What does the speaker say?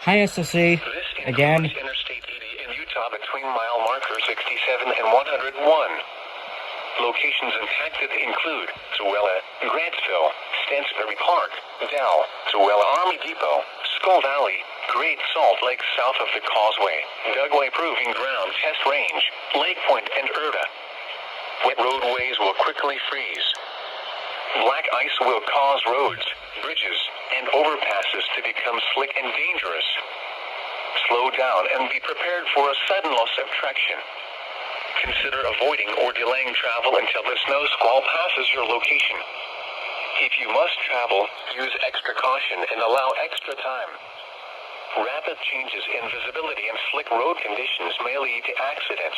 Hi, SLC. This Again. includes Interstate 80 in Utah between mile marker 67 and 101. Locations impacted include Tooele, Grantsville, Stansbury Park, Dell, Tooele Army Depot, Squall Valley, Great Salt Lake south of the Causeway, Dugway Proving Ground Test Range, Lake Point, and Erta. Wet roadways will quickly freeze. Black ice will cause roads, bridges, and overpasses to become slick and dangerous. Slow down and be prepared for a sudden loss of traction. Consider avoiding or delaying travel until the snow squall passes your location. If you must travel, use extra caution and allow extra time. Rapid changes in visibility and slick road conditions may lead to accidents.